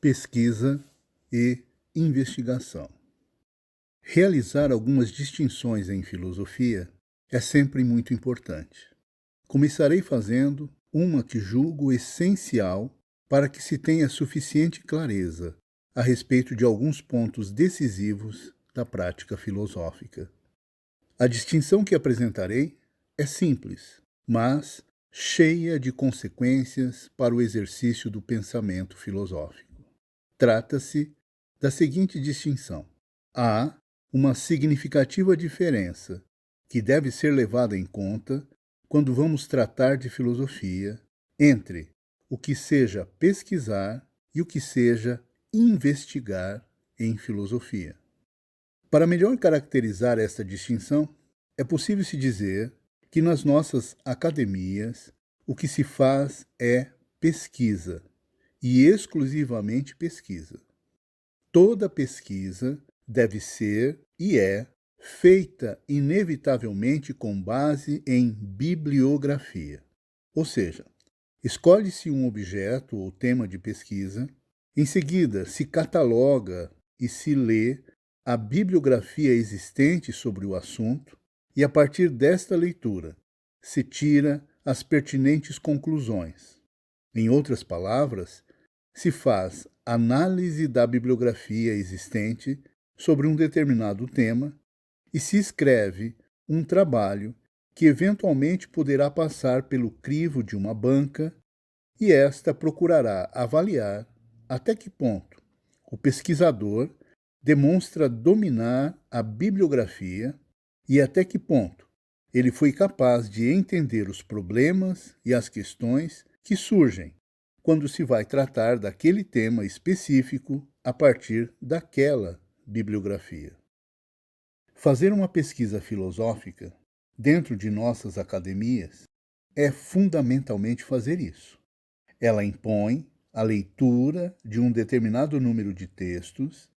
pesquisa e investigação. Realizar algumas distinções em filosofia é sempre muito importante. Começarei fazendo uma que julgo essencial para que se tenha suficiente clareza a respeito de alguns pontos decisivos da prática filosófica. A distinção que apresentarei é simples, mas cheia de consequências para o exercício do pensamento filosófico. Trata-se da seguinte distinção: há uma significativa diferença que deve ser levada em conta quando vamos tratar de filosofia entre o que seja pesquisar e o que seja investigar em filosofia. Para melhor caracterizar esta distinção, é possível se dizer que nas nossas academias o que se faz é pesquisa, e exclusivamente pesquisa. Toda pesquisa deve ser e é feita inevitavelmente com base em bibliografia. Ou seja, escolhe-se um objeto ou tema de pesquisa, em seguida se cataloga e se lê a bibliografia existente sobre o assunto e, a partir desta leitura, se tira as pertinentes conclusões. Em outras palavras, se faz análise da bibliografia existente sobre um determinado tema e se escreve um trabalho que eventualmente poderá passar pelo crivo de uma banca e esta procurará avaliar até que ponto o pesquisador demonstra dominar a bibliografia e até que ponto ele foi capaz de entender os problemas e as questões que surgem quando se vai tratar daquele tema específico a partir daquela bibliografia. Fazer uma pesquisa filosófica dentro de nossas academias é fundamentalmente fazer isso. Ela impõe a leitura de um determinado número de textos,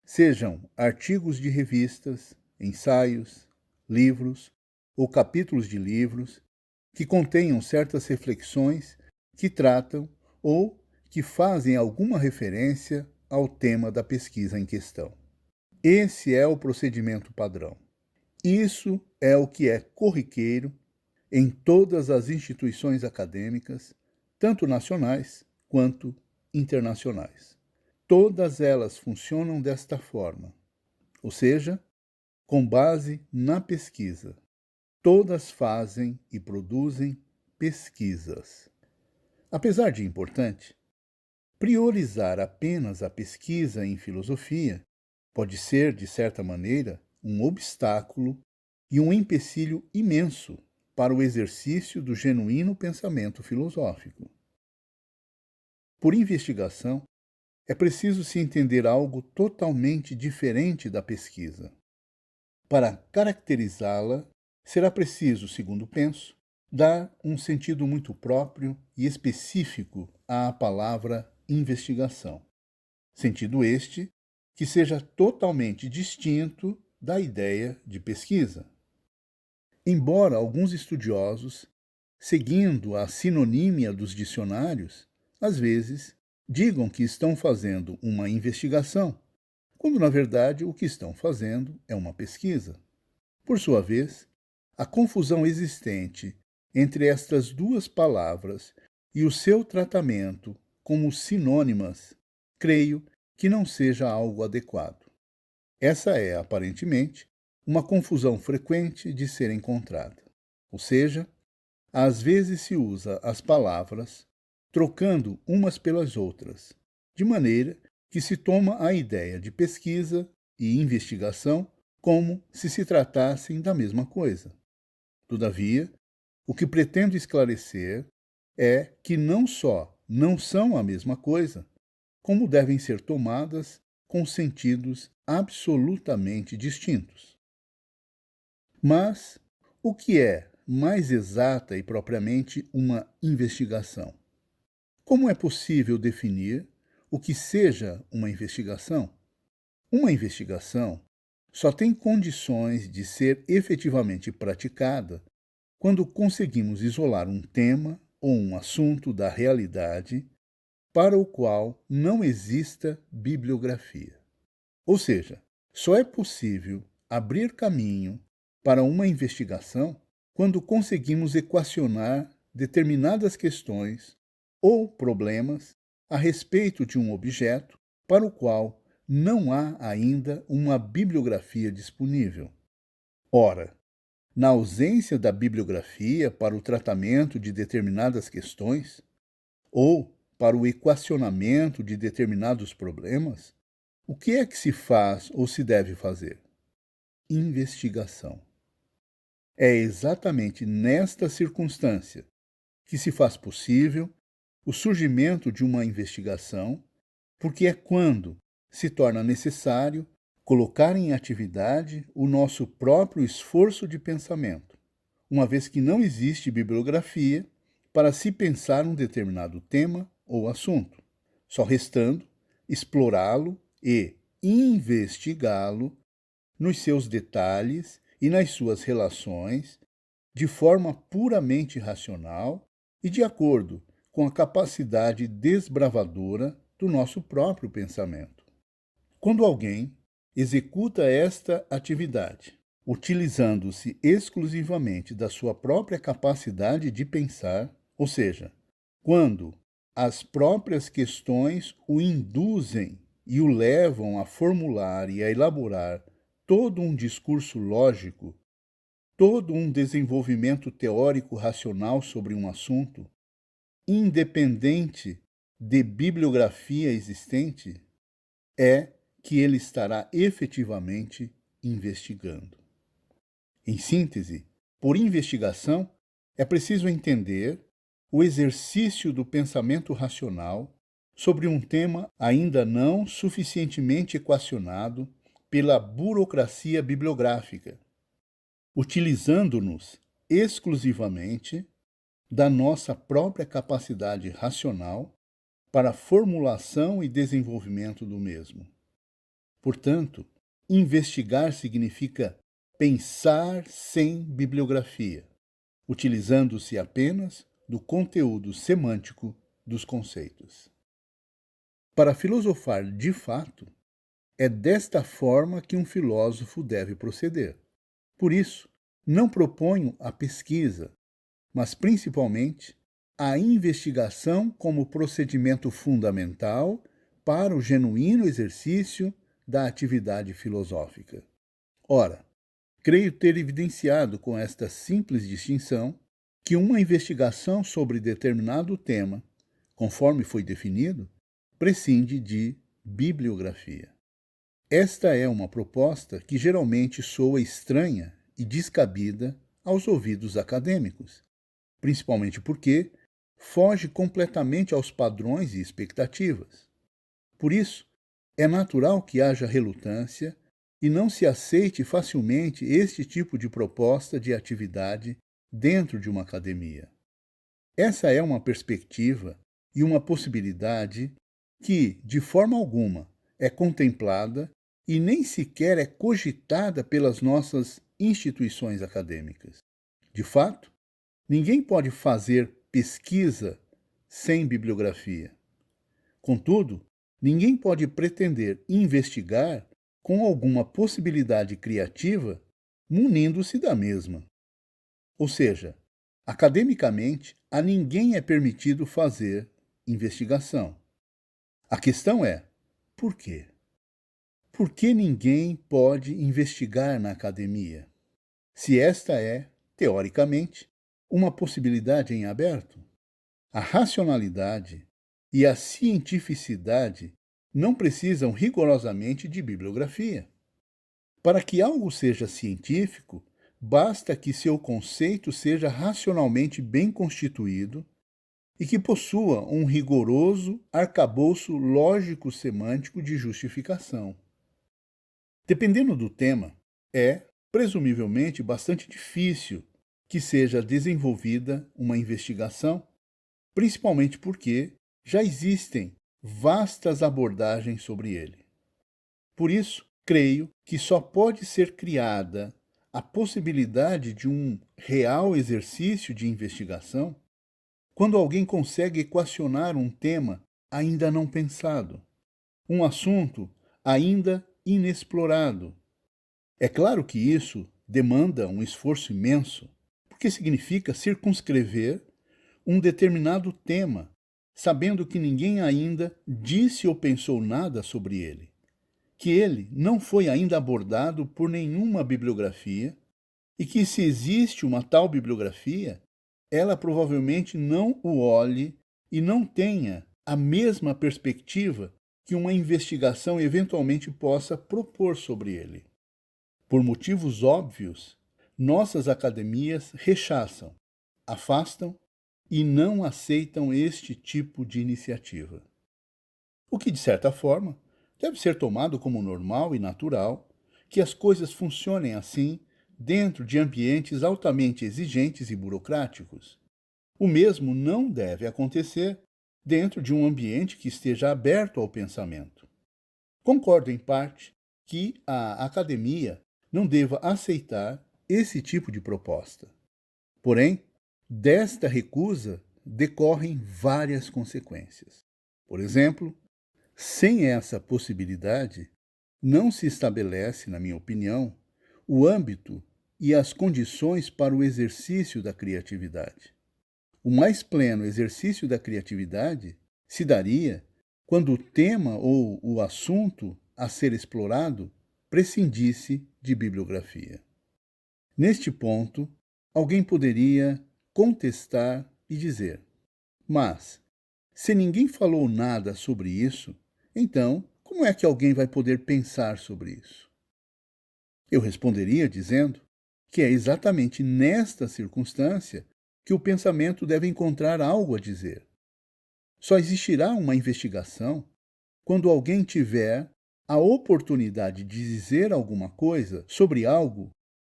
sejam artigos de revistas, ensaios, livros ou capítulos de livros, que contenham certas reflexões que tratam ou que fazem alguma referência ao tema da pesquisa em questão. Esse é o procedimento padrão. Isso é o que é corriqueiro em todas as instituições acadêmicas, tanto nacionais quanto internacionais. Todas elas funcionam desta forma, ou seja, com base na pesquisa. Todas fazem e produzem pesquisas. Apesar de importante, priorizar apenas a pesquisa em filosofia pode ser, de certa maneira, um obstáculo e um empecilho imenso para o exercício do genuíno pensamento filosófico. Por investigação, é preciso se entender algo totalmente diferente da pesquisa. Para caracterizá-la, será preciso, segundo penso, dar um sentido muito próprio e específico à palavra investigação. Sentido este que seja totalmente distinto da ideia de pesquisa. Embora alguns estudiosos, seguindo a sinonímia dos dicionários, às vezes digam que estão fazendo uma investigação, quando na verdade o que estão fazendo é uma pesquisa. Por sua vez, a confusão existente entre estas duas palavras e o seu tratamento como sinônimas, creio que não seja algo adequado. Essa é, aparentemente, uma confusão frequente de ser encontrada. Ou seja, às vezes se usa as palavras trocando umas pelas outras, de maneira que se toma a ideia de pesquisa e investigação como se tratassem da mesma coisa. Todavia, o que pretendo esclarecer é que não só não são a mesma coisa, como devem ser tomadas com sentidos absolutamente distintos. Mas o que é mais exata e propriamente uma investigação? Como é possível definir o que seja uma investigação? Uma investigação só tem condições de ser efetivamente praticada quando conseguimos isolar um tema ou um assunto da realidade, para o qual não exista bibliografia. Ou seja, só é possível abrir caminho para uma investigação quando conseguimos equacionar determinadas questões ou problemas a respeito de um objeto para o qual não há ainda uma bibliografia disponível. Ora, na ausência da bibliografia para o tratamento de determinadas questões ou para o equacionamento de determinados problemas, o que é que se faz ou se deve fazer? Investigação. É exatamente nesta circunstância que se faz possível o surgimento de uma investigação, porque é quando se torna necessário colocar em atividade o nosso próprio esforço de pensamento, uma vez que não existe bibliografia para se pensar um determinado tema ou assunto, só restando explorá-lo e investigá-lo nos seus detalhes e nas suas relações, de forma puramente racional e de acordo com a capacidade desbravadora do nosso próprio pensamento. Quando alguém executa esta atividade, utilizando-se exclusivamente da sua própria capacidade de pensar, ou seja, quando as próprias questões o induzem e o levam a formular e a elaborar todo um discurso lógico, todo um desenvolvimento teórico racional sobre um assunto, independente de bibliografia existente, é que ele estará efetivamente investigando. Em síntese, por investigação, é preciso entender o exercício do pensamento racional sobre um tema ainda não suficientemente equacionado pela burocracia bibliográfica, utilizando-nos exclusivamente da nossa própria capacidade racional para a formulação e desenvolvimento do mesmo. Portanto, investigar significa pensar sem bibliografia, utilizando-se apenas do conteúdo semântico dos conceitos. Para filosofar de fato, é desta forma que um filósofo deve proceder. Por isso, não proponho a pesquisa, mas principalmente a investigação como procedimento fundamental para o genuíno exercício da atividade filosófica. Ora, creio ter evidenciado com esta simples distinção que uma investigação sobre determinado tema, conforme foi definido, prescinde de bibliografia. Esta é uma proposta que geralmente soa estranha e descabida aos ouvidos acadêmicos, principalmente porque foge completamente aos padrões e expectativas. Por isso, é natural que haja relutância e não se aceite facilmente este tipo de proposta de atividade dentro de uma academia. Essa é uma perspectiva e uma possibilidade que, de forma alguma, é contemplada e nem sequer é cogitada pelas nossas instituições acadêmicas. De fato, ninguém pode fazer pesquisa sem bibliografia. Contudo, ninguém pode pretender investigar com alguma possibilidade criativa munindo-se da mesma. Ou seja, academicamente, a ninguém é permitido fazer investigação. A questão é, por quê? Por que ninguém pode investigar na academia? Se esta é, teoricamente, uma possibilidade em aberto? A racionalidade e a cientificidade não precisam rigorosamente de bibliografia. Para que algo seja científico, basta que seu conceito seja racionalmente bem constituído e que possua um rigoroso arcabouço lógico-semântico de justificação. Dependendo do tema, é, presumivelmente, bastante difícil que seja desenvolvida uma investigação, principalmente porque já existem vastas abordagens sobre ele. Por isso, creio que só pode ser criada a possibilidade de um real exercício de investigação quando alguém consegue equacionar um tema ainda não pensado, um assunto ainda inexplorado. É claro que isso demanda um esforço imenso, porque significa circunscrever um determinado tema, sabendo que ninguém ainda disse ou pensou nada sobre ele, que ele não foi ainda abordado por nenhuma bibliografia e que, se existe uma tal bibliografia, ela provavelmente não o olhe e não tenha a mesma perspectiva que uma investigação eventualmente possa propor sobre ele. Por motivos óbvios, nossas academias rechaçam, afastam e não aceitam este tipo de iniciativa. O que, de certa forma, deve ser tomado como normal e natural que as coisas funcionem assim dentro de ambientes altamente exigentes e burocráticos. O mesmo não deve acontecer dentro de um ambiente que esteja aberto ao pensamento. Concordo, em parte, que a academia não deva aceitar esse tipo de proposta. Porém, desta recusa decorrem várias consequências. Por exemplo, sem essa possibilidade, não se estabelece, na minha opinião, o âmbito e as condições para o exercício da criatividade. O mais pleno exercício da criatividade se daria quando o tema ou o assunto a ser explorado prescindisse de bibliografia. Neste ponto, alguém poderia contestar e dizer: mas, se ninguém falou nada sobre isso, então como é que alguém vai poder pensar sobre isso? Eu responderia dizendo que é exatamente nesta circunstância que o pensamento deve encontrar algo a dizer. Só existirá uma investigação quando alguém tiver a oportunidade de dizer alguma coisa sobre algo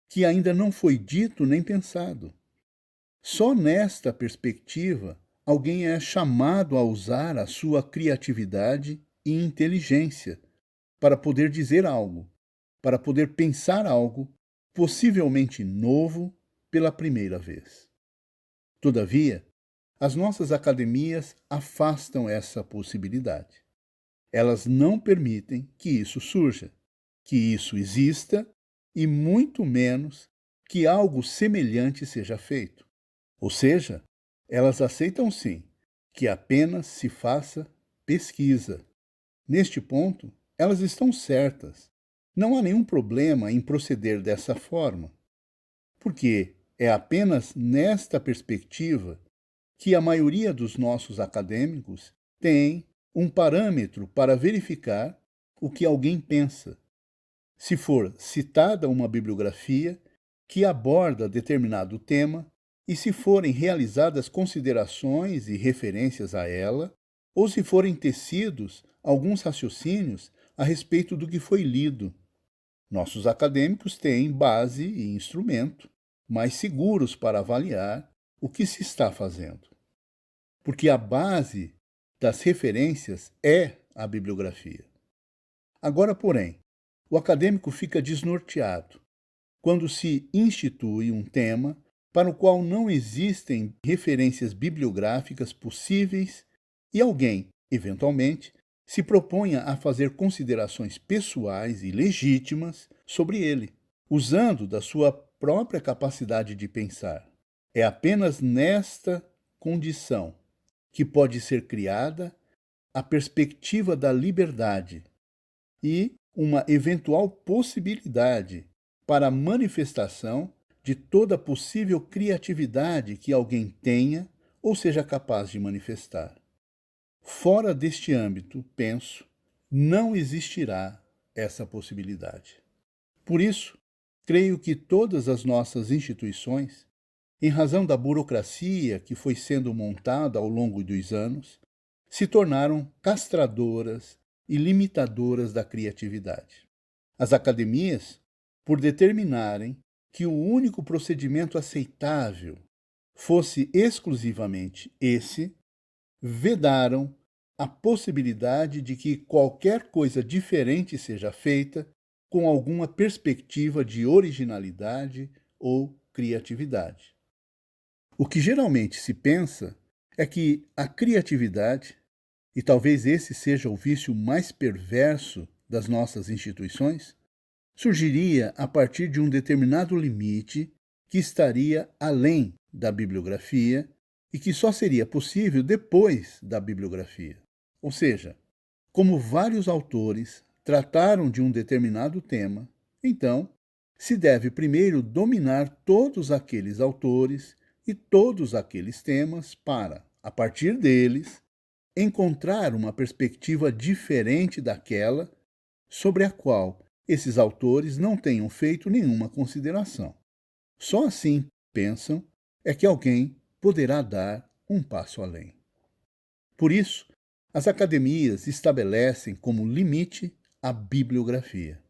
que ainda não foi dito nem pensado. Só nesta perspectiva alguém é chamado a usar a sua criatividade e inteligência para poder dizer algo, para poder pensar algo, possivelmente novo, pela primeira vez. Todavia, as nossas academias afastam essa possibilidade. Elas não permitem que isso surja, que isso exista e, muito menos, que algo semelhante seja feito. Ou seja, elas aceitam sim que apenas se faça pesquisa. Neste ponto, elas estão certas. Não há nenhum problema em proceder dessa forma, porque é apenas nesta perspectiva que a maioria dos nossos acadêmicos tem um parâmetro para verificar o que alguém pensa. Se for citada uma bibliografia que aborda determinado tema e se forem realizadas considerações e referências a ela, ou se forem tecidos alguns raciocínios a respeito do que foi lido. Nossos acadêmicos têm base e instrumento mais seguros para avaliar o que se está fazendo. Porque a base das referências é a bibliografia. Agora, porém, o acadêmico fica desnorteado quando se institui um tema para o qual não existem referências bibliográficas possíveis e alguém, eventualmente, se proponha a fazer considerações pessoais e legítimas sobre ele, usando da sua própria capacidade de pensar. É apenas nesta condição que pode ser criada a perspectiva da liberdade e uma eventual possibilidade para a manifestação de toda possível criatividade que alguém tenha ou seja capaz de manifestar. Fora deste âmbito, penso, não existirá essa possibilidade. Por isso, creio que todas as nossas instituições, em razão da burocracia que foi sendo montada ao longo dos anos, se tornaram castradoras e limitadoras da criatividade. As academias, por determinarem que o único procedimento aceitável fosse exclusivamente esse, vedaram a possibilidade de que qualquer coisa diferente seja feita com alguma perspectiva de originalidade ou criatividade. O que geralmente se pensa é que a criatividade e talvez esse seja o vício mais perverso das nossas instituições, surgiria a partir de um determinado limite que estaria além da bibliografia e que só seria possível depois da bibliografia. Ou seja, como vários autores trataram de um determinado tema, então se deve primeiro dominar todos aqueles autores e todos aqueles temas para, a partir deles, encontrar uma perspectiva diferente daquela sobre a qual esses autores não tenham feito nenhuma consideração. Só assim, pensam, é que alguém poderá dar um passo além. Por isso, as academias estabelecem como limite a bibliografia.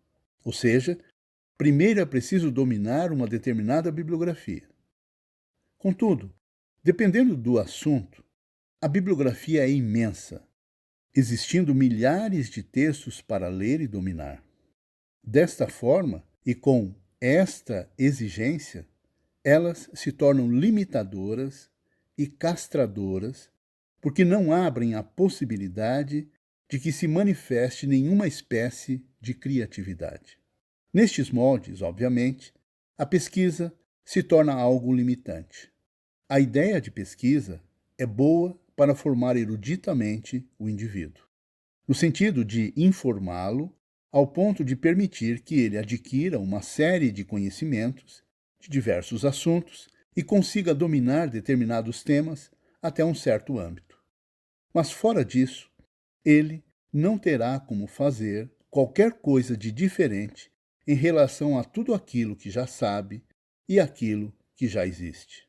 Ou seja, primeiro é preciso dominar uma determinada bibliografia. Contudo, dependendo do assunto, a bibliografia é imensa, existindo milhares de textos para ler e dominar. Desta forma, e com esta exigência, elas se tornam limitadoras e castradoras, porque não abrem a possibilidade de que se manifeste nenhuma espécie de criatividade. Nestes moldes, obviamente, a pesquisa se torna algo limitante. A ideia de pesquisa é boa para formar eruditamente o indivíduo, no sentido de informá-lo ao ponto de permitir que ele adquira uma série de conhecimentos de diversos assuntos e consiga dominar determinados temas até um certo âmbito. Mas fora disso, ele não terá como fazer qualquer coisa de diferente em relação a tudo aquilo que já sabe e aquilo que já existe.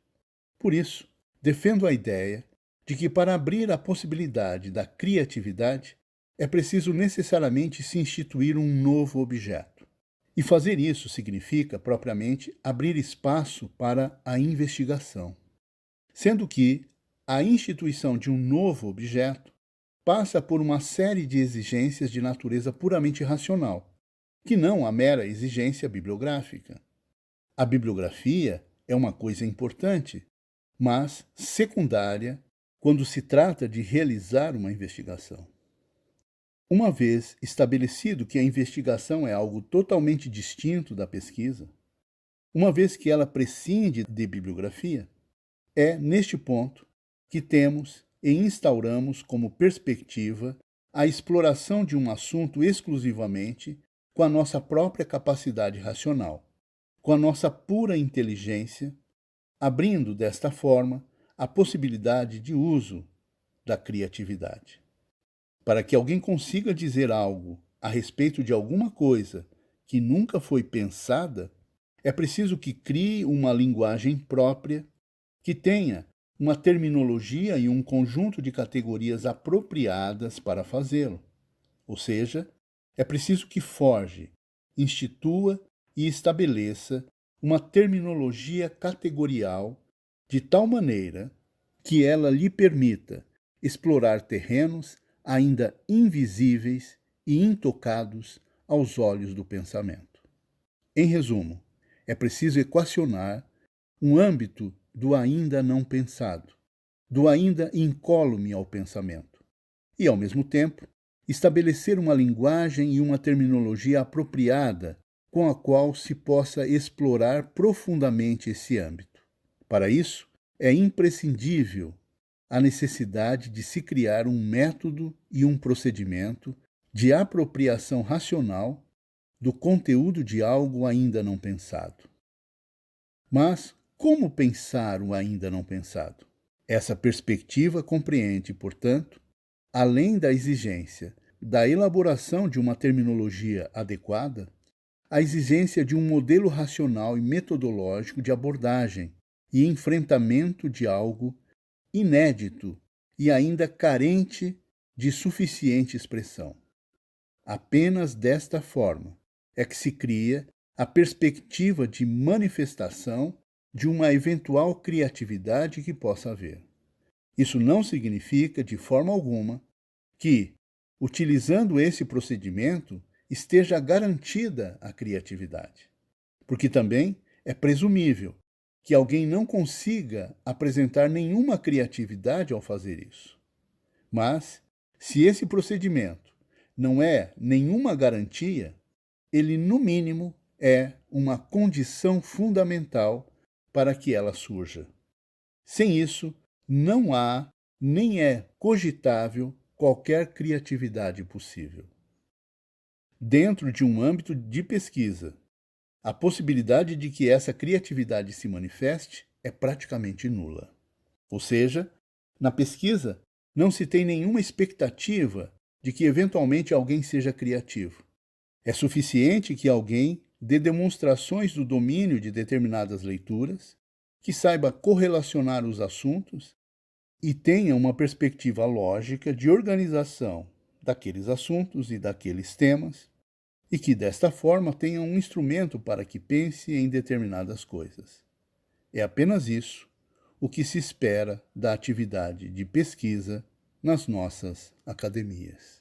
Por isso, defendo a ideia de que para abrir a possibilidade da criatividade, é preciso necessariamente se instituir um novo objeto. E fazer isso significa, propriamente, abrir espaço para a investigação. Sendo que a instituição de um novo objeto passa por uma série de exigências de natureza puramente racional, que não a mera exigência bibliográfica. A bibliografia é uma coisa importante, mas secundária quando se trata de realizar uma investigação. Uma vez estabelecido que a investigação é algo totalmente distinto da pesquisa, uma vez que ela prescinde de bibliografia, é neste ponto que temos e instauramos como perspectiva a exploração de um assunto exclusivamente com a nossa própria capacidade racional, com a nossa pura inteligência, abrindo desta forma a possibilidade de uso da criatividade. Para que alguém consiga dizer algo a respeito de alguma coisa que nunca foi pensada, é preciso que crie uma linguagem própria, que tenha uma terminologia e um conjunto de categorias apropriadas para fazê-lo. Ou seja, é preciso que forje, institua e estabeleça uma terminologia categorial de tal maneira que ela lhe permita explorar terrenos ainda invisíveis e intocados aos olhos do pensamento. Em resumo, é preciso equacionar um âmbito do ainda não pensado, do ainda incólume ao pensamento, e, ao mesmo tempo, estabelecer uma linguagem e uma terminologia apropriada com a qual se possa explorar profundamente esse âmbito. Para isso, é imprescindível a necessidade de se criar um método e um procedimento de apropriação racional do conteúdo de algo ainda não pensado. Mas como pensar o ainda não pensado? Essa perspectiva compreende, portanto, além da exigência da elaboração de uma terminologia adequada, a exigência de um modelo racional e metodológico de abordagem e enfrentamento de algo inédito e ainda carente de suficiente expressão. Apenas desta forma é que se cria a perspectiva de manifestação de uma eventual criatividade que possa haver. Isso não significa, de forma alguma, que, utilizando esse procedimento, esteja garantida a criatividade, porque também é presumível que alguém não consiga apresentar nenhuma criatividade ao fazer isso. Mas, Se esse procedimento não é nenhuma garantia, ele, no mínimo, é uma condição fundamental para que ela surja. Sem isso, não há, nem é cogitável qualquer criatividade possível. Dentro de um âmbito de pesquisa, a possibilidade de que essa criatividade se manifeste é praticamente nula. Ou seja, na pesquisa, não se tem nenhuma expectativa de que eventualmente alguém seja criativo. É suficiente que alguém dê demonstrações do domínio de determinadas leituras, que saiba correlacionar os assuntos e tenha uma perspectiva lógica de organização daqueles assuntos e daqueles temas, e que desta forma tenha um instrumento para que pense em determinadas coisas. É apenas isso o que se espera da atividade de pesquisa nas nossas academias.